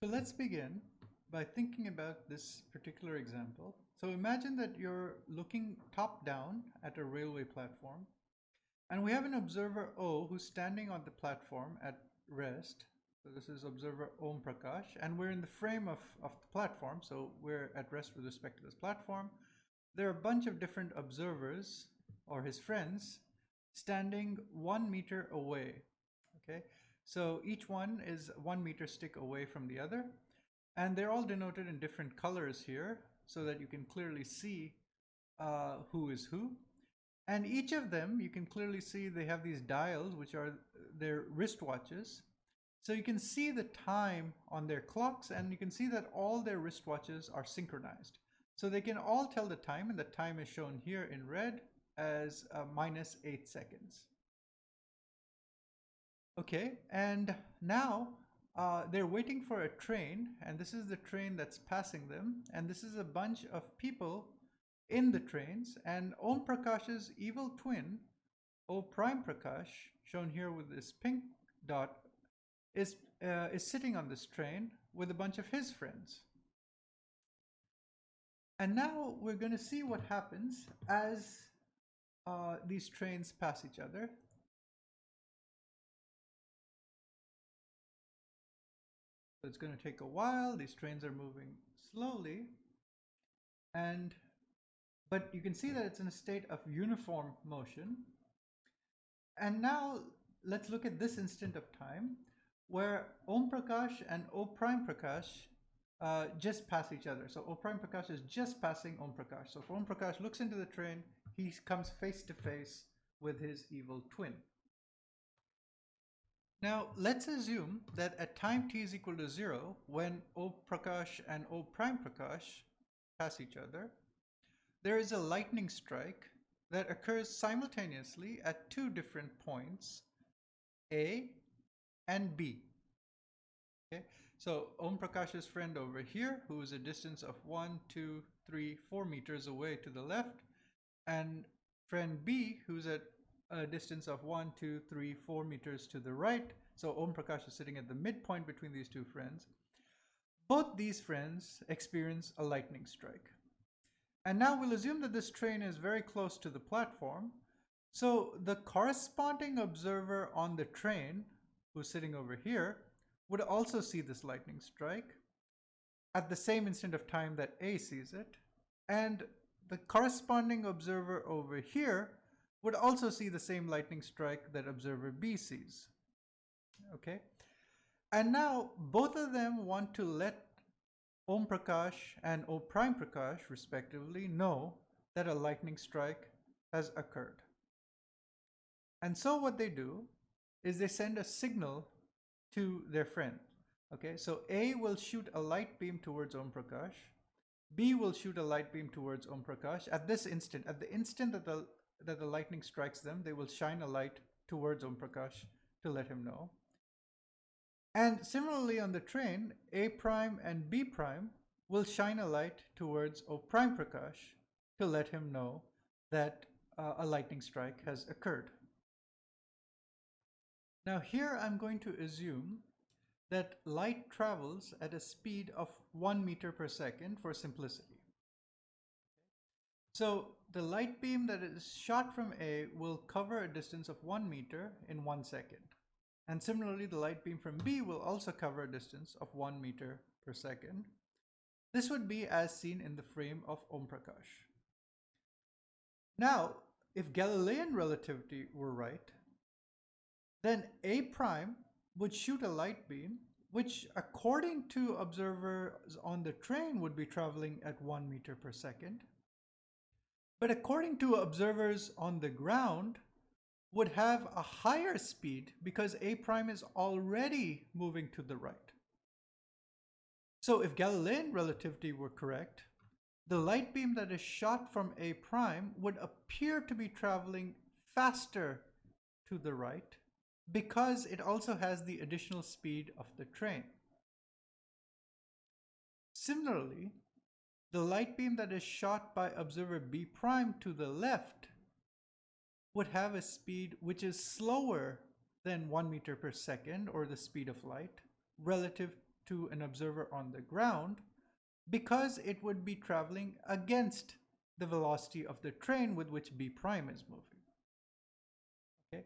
So let's begin by thinking about this particular example. So imagine that you're looking top down at a railway platform, and we have an observer O who's standing on the platform at rest. So this is observer Om Prakash, and we're in the frame of the platform, so we're at rest with respect to this platform. There are a bunch of different observers, or his friends, standing 1 meter away. Okay, so each one is 1 meter stick away from the other, and they're all denoted in different colors here so that you can clearly see who is who. And each of them, you can clearly see they have these dials, which are their wristwatches. So you can see the time on their clocks, and you can see that all their wristwatches are synchronized. So they can all tell the time, and the time is shown here in red as -8 seconds. Okay, and now they're waiting for a train, and this is the train that's passing them, and this is a bunch of people in the trains, and Om Prakash's evil twin, O Prime Prakash, shown here with this pink dot, is sitting on this train with a bunch of his friends. And now we're going to see what happens as these trains pass each other. So it's going to take a while. These trains are moving slowly, but you can see that it's in a state of uniform motion. And now let's look at this instant of time where Om Prakash and O Prime Prakash just pass each other. So O Prime Prakash is just passing Om Prakash. So if Om Prakash looks into the train, he comes face to face with his evil twin. Now let's assume that at time t is equal to 0, when O Prakash and O Prime Prakash pass each other, there is a lightning strike that occurs simultaneously at two different points, A and B. Okay, so Om Prakash's friend over here, who is a distance of 1, 2, 3, 4 meters away to the left, and friend B, who's at a distance of 1, 2, 3, 4 meters to the right. So Om Prakash is sitting at the midpoint between these two friends. Both these friends experience a lightning strike. And now we'll assume that this train is very close to the platform. So the corresponding observer on the train, who's sitting over here, would also see this lightning strike at the same instant of time that A sees it. And the corresponding observer over here would also see the same lightning strike that observer B sees. Okay, and now both of them want to let Om Prakash and O Prime Prakash respectively know that a lightning strike has occurred. And so what they do is they send a signal to their friend. Okay, so A will shoot a light beam towards Om Prakash. B will shoot a light beam towards Om Prakash. At this instant, at the instant that the lightning strikes them, they will shine a light towards Om Prakash to let him know. And similarly on the train, A prime and B prime will shine a light towards O Prime Prakash to let him know that a lightning strike has occurred. Now here I'm going to assume that light travels at a speed of 1 meter per second for simplicity. So the light beam that is shot from A will cover a distance of 1 meter in 1 second. And similarly, the light beam from B will also cover a distance of 1 meter per second. This would be as seen in the frame of Om Prakash. Now, if Galilean relativity were right, then A prime would shoot a light beam, which according to observers on the train would be traveling at 1 meter per second. But according to observers on the ground, would have a higher speed because A prime is already moving to the right. So if Galilean relativity were correct, the light beam that is shot from A prime would appear to be traveling faster to the right because it also has the additional speed of the train. Similarly, the light beam that is shot by observer B prime to the left would have a speed which is slower than 1 meter per second, or the speed of light, relative to an observer on the ground because it would be traveling against the velocity of the train with which B prime is moving. Okay,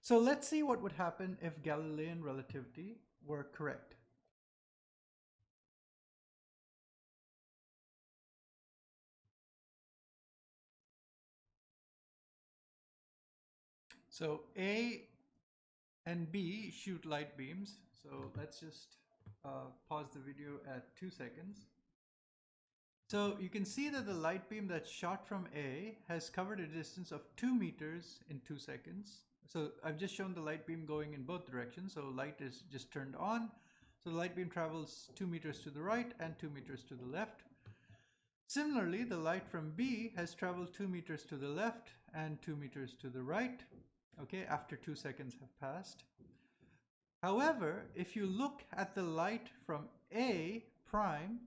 so let's see what would happen if Galilean relativity were correct. So A and B shoot light beams. So let's just pause the video at 2 seconds. So you can see that the light beam that's shot from A has covered a distance of 2 meters in 2 seconds. So I've just shown the light beam going in both directions. So light is just turned on. So the light beam travels 2 meters to the right and 2 meters to the left. Similarly, the light from B has traveled 2 meters to the left and 2 meters to the right, okay, after 2 seconds have passed. However, if you look at the light from A prime,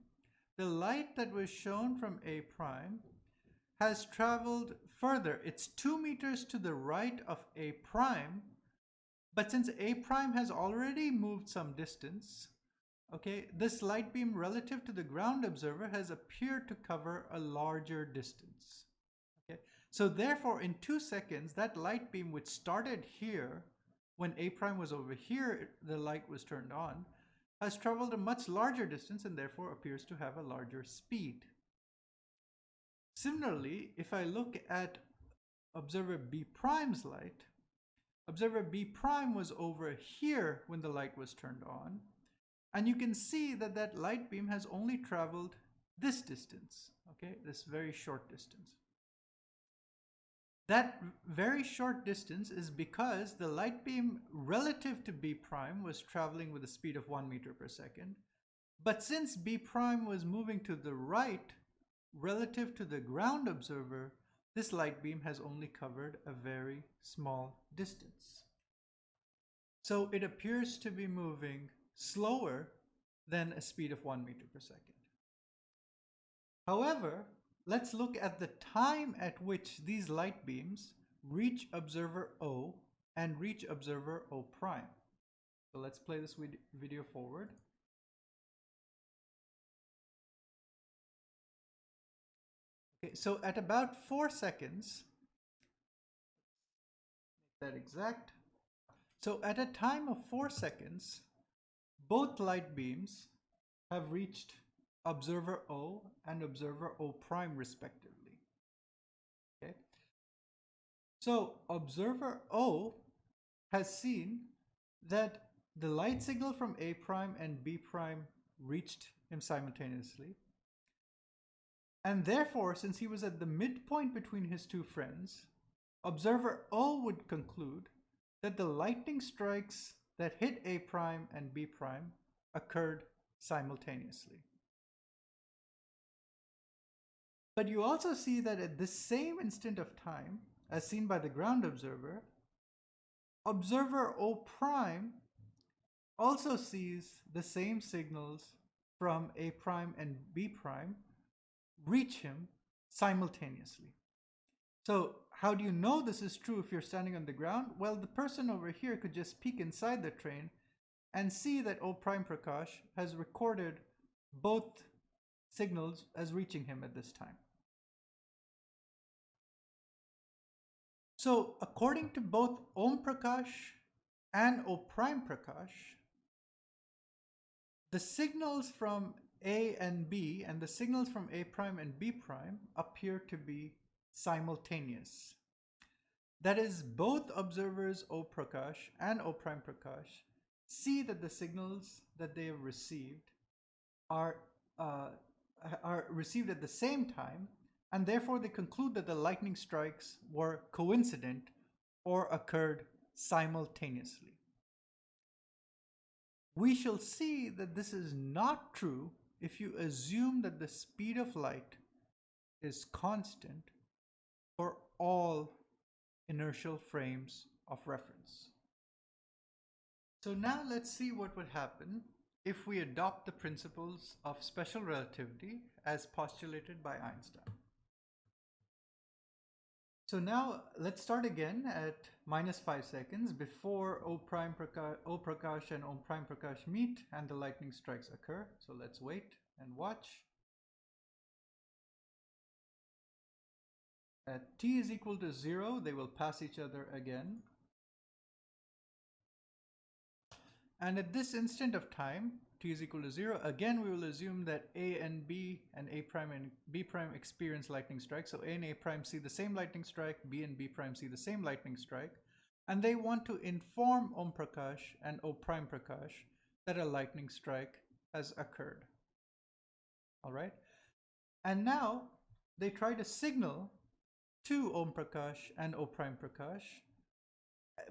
the light that was shown from A prime has traveled further. It's 2 meters to the right of A prime, but since A prime has already moved some distance, okay, this light beam relative to the ground observer has appeared to cover a larger distance. Okay, so therefore in 2 seconds, that light beam which started here, when A prime was over here, the light was turned on, has traveled a much larger distance and therefore appears to have a larger speed. Similarly, if I look at observer B prime's light, observer B prime was over here when the light was turned on, and you can see that that light beam has only traveled this distance, okay, this very short distance. That very short distance is because the light beam relative to B prime was traveling with a speed of 1 meter per second. But since B prime was moving to the right relative to the ground observer, this light beam has only covered a very small distance. So it appears to be moving slower than a speed of 1 meter per second. However, let's look at the time at which these light beams reach observer O and reach observer O prime. So let's play this video forward. Okay, so at about 4 seconds, make that exact. So at a time of 4 seconds, both light beams have reached observer O and observer O prime respectively. Okay. So observer O has seen that the light signal from A prime and B prime reached him simultaneously. And therefore, since he was at the midpoint between his two friends, observer O would conclude that the lightning strikes that hit A prime and B prime occurred simultaneously. But you also see that at the same instant of time, as seen by the ground observer, observer O prime also sees the same signals from A prime and B prime reach him simultaneously. So how do you know this is true if you're standing on the ground? Well, the person over here could just peek inside the train and see that O prime Prakash has recorded both signals as reaching him at this time. So according to both Om Prakash and O prime Prakash, the signals from A and B and the signals from A prime and B prime appear to be simultaneous. That is, both observers O Prakash and O prime Prakash see that the signals that they have received are received at the same time, and therefore they conclude that the lightning strikes were coincident or occurred simultaneously. We shall see that this is not true if you assume that the speed of light is constant for all inertial frames of reference. So now let's see what would happen if we adopt the principles of special relativity as postulated by Einstein. So now let's start again at -5 seconds before O Prakash and O prime Prakash meet and the lightning strikes occur. So let's wait and watch. At t is equal to 0, they will pass each other again. And at this instant of time, t is equal to 0, again we will assume that A and B and A prime and B prime experience lightning strikes. So A and A prime see the same lightning strike, B and B prime see the same lightning strike, and they want to inform Om Prakash and O prime Prakash that a lightning strike has occurred. All right? And now they try to signal to Om Prakash and O prime Prakash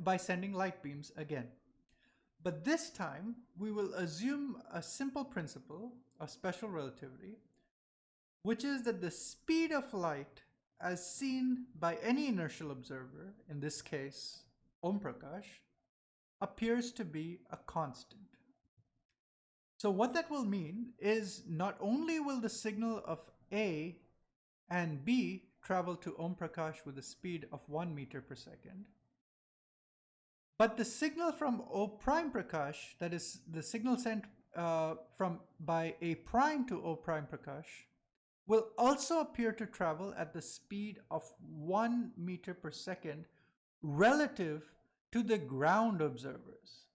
by sending light beams again. But this time, we will assume a simple principle of special relativity, which is that the speed of light as seen by any inertial observer, in this case, Om Prakash, appears to be a constant. So what that will mean is not only will the signal of A and B travel to Om Prakash with a speed of 1 meter per second, but the signal from O prime Prakash, that is the signal sent from by A prime to O prime Prakash, will also appear to travel at the speed of 1 meter per second relative to the ground observers.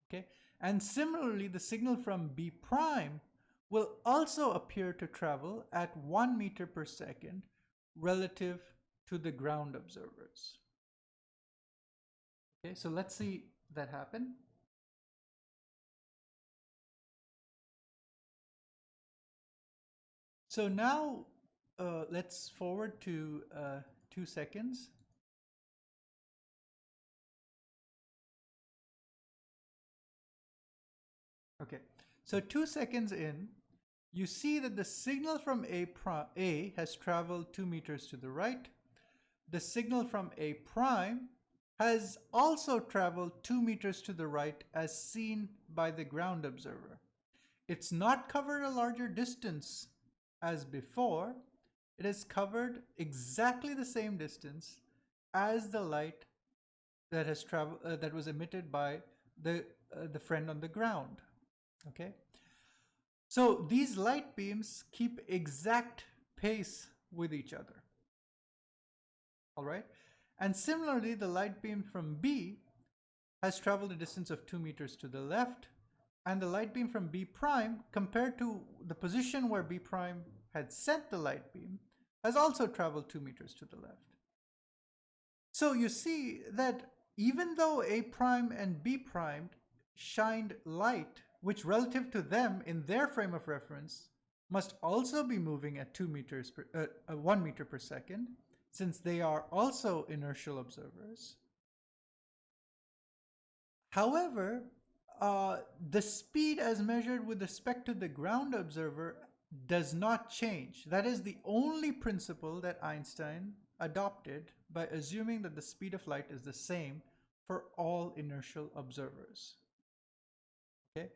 Okay, and similarly, the signal from B prime will also appear to travel at 1 meter per second relative to the ground observers. Okay, so let's see that happen. So now let's forward to 2 seconds. Okay, so 2 seconds in, you see that the signal from A has traveled 2 meters to the right. The signal from A prime has also traveled 2 meters to the right as seen by the ground observer. It's not covered a larger distance as before. It has covered exactly the same distance as the light that has traveled that was emitted by the friend on the ground. Okay, so these light beams keep exact pace with each other. All right, and similarly, the light beam from B has traveled a distance of 2 meters to the left, and the light beam from B prime, compared to the position where B prime had sent the light beam, has also traveled 2 meters to the left. So you see that even though A prime and B prime shined light, which relative to them in their frame of reference must also be moving at 1 meter per second, since they are also inertial observers. However, the speed as measured with respect to the ground observer does not change. That is the only principle that Einstein adopted by assuming that the speed of light is the same for all inertial observers. Okay?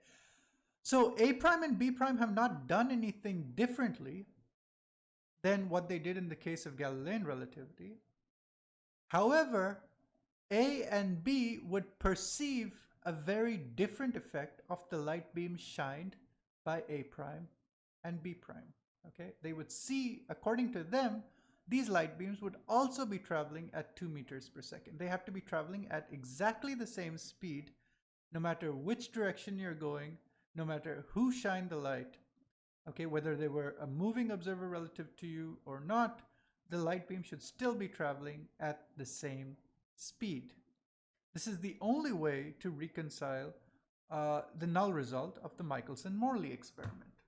So A prime and B prime have not done anything differently than what they did in the case of Galilean relativity. However, A and B would perceive a very different effect of the light beam shined by A prime and B prime. Okay, they would see, according to them, these light beams would also be traveling at 2 meters per second. They have to be traveling at exactly the same speed, no matter which direction you're going, no matter who shined the light. Okay, whether they were a moving observer relative to you or not, the light beam should still be traveling at the same speed. This is the only way to reconcile the null result of the Michelson-Morley experiment.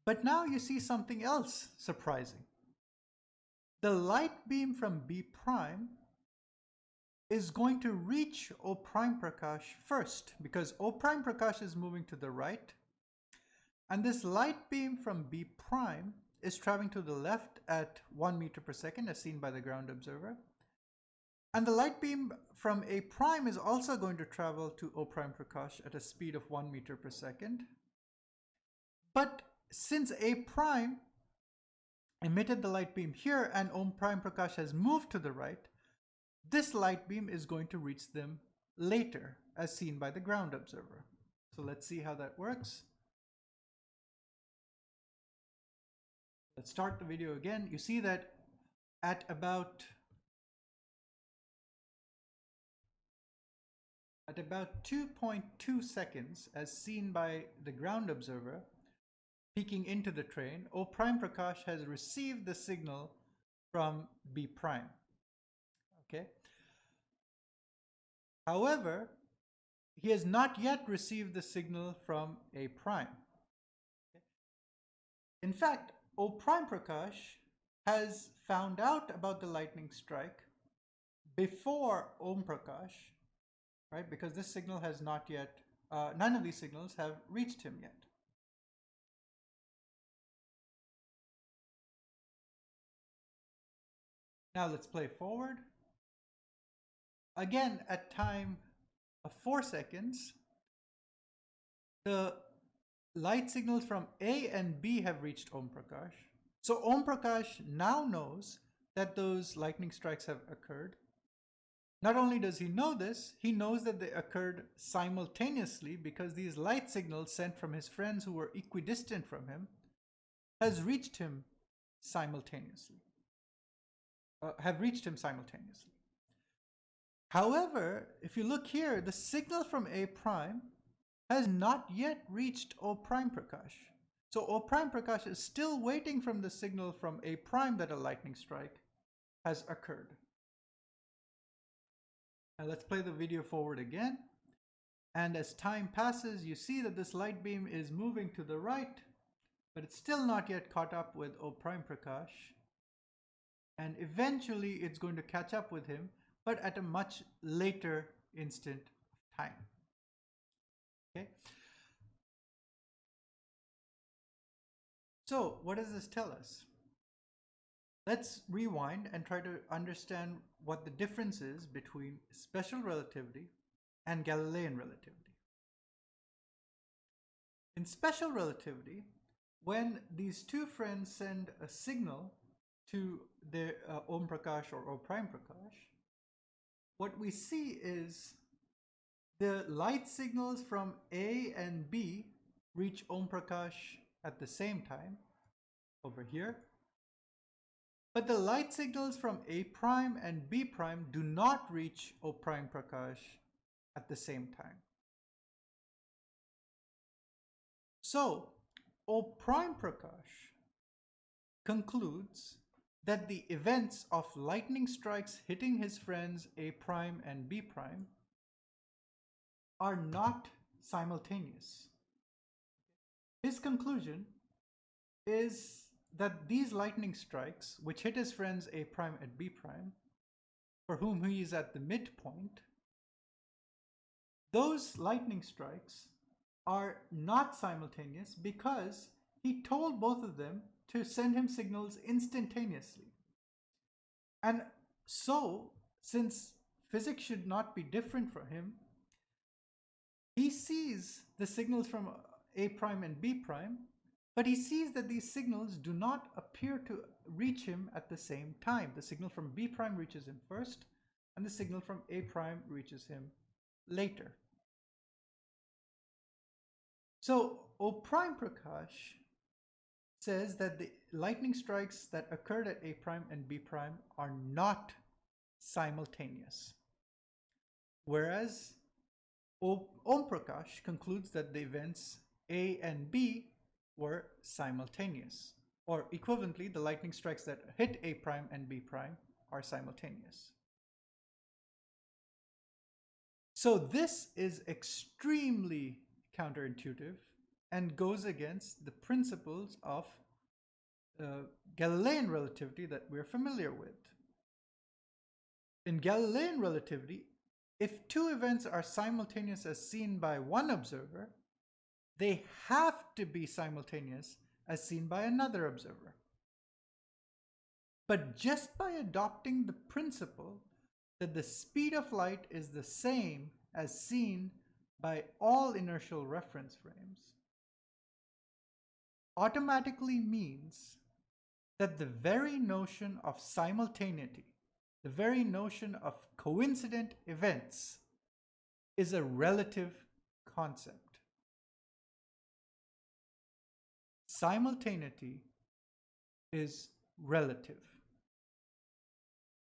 But now you see something else surprising. The light beam from B prime is going to reach O prime Prakash first, because O prime Prakash is moving to the right, and this light beam from B prime is traveling to the left at 1 meter per second as seen by the ground observer. And the light beam from A prime is also going to travel to O prime Prakash at a speed of 1 meter per second. But since A prime emitted the light beam here and Om prime Prakash has moved to the right, this light beam is going to reach them later as seen by the ground observer. So let's see how that works. Let's start the video again. You see that at about 2.2 seconds as seen by the ground observer peeking into the train, O prime Prakash has received the signal from B prime. Okay. However, he has not yet received the signal from A prime. Okay. In fact, O prime Prakash has found out about the lightning strike before Om Prakash, right? Because this signal has not yet, none of these signals have reached him yet. Now let's play forward. Again, at time of 4 seconds, the light signals from A and B have reached Om Prakash. So Om Prakash now knows that those lightning strikes have occurred. Not only does he know this, he knows that they occurred simultaneously because these light signals sent from his friends who were equidistant from him have reached him simultaneously. However, if you look here, the signal from A prime has not yet reached O prime Prakash. So O prime Prakash is still waiting from the signal from A prime that a lightning strike has occurred. Now let's play the video forward again. And as time passes, you see that this light beam is moving to the right, but it's still not yet caught up with O prime Prakash. And eventually it's going to catch up with him, but at a much later instant of time. Okay. So what does this tell us? Let's rewind and try to understand what the difference is between special relativity and Galilean relativity. In special relativity, when these two friends send a signal to their Om Prakash or O prime Prakash, what we see is the light signals from A and B reach Om Prakash at the same time over here. But the light signals from A prime and B prime do not reach O prime Prakash at the same time. So O prime Prakash concludes that the events of lightning strikes hitting his friends A prime and B prime are not simultaneous. His conclusion is that these lightning strikes, which hit his friends A prime and B prime, for whom he is at the midpoint, those lightning strikes are not simultaneous because he told both of them to send him signals instantaneously. And so, since physics should not be different for him, he sees the signals from A prime and B prime, but he sees that these signals do not appear to reach him at the same time. The signal from B prime reaches him first, and the signal from A prime reaches him later. So O prime Prakash says that the lightning strikes that occurred at A prime and B prime are not simultaneous. Whereas Om Prakash concludes that the events A and B were simultaneous. Or equivalently, the lightning strikes that hit A prime and B prime are simultaneous. So this is extremely counterintuitive and goes against the principles of Galilean relativity that we're familiar with. In Galilean relativity, if two events are simultaneous as seen by one observer, they have to be simultaneous as seen by another observer. But just by adopting the principle that the speed of light is the same as seen by all inertial reference frames, automatically means that the very notion of simultaneity, the very notion of coincident events, is a relative concept. Simultaneity is relative.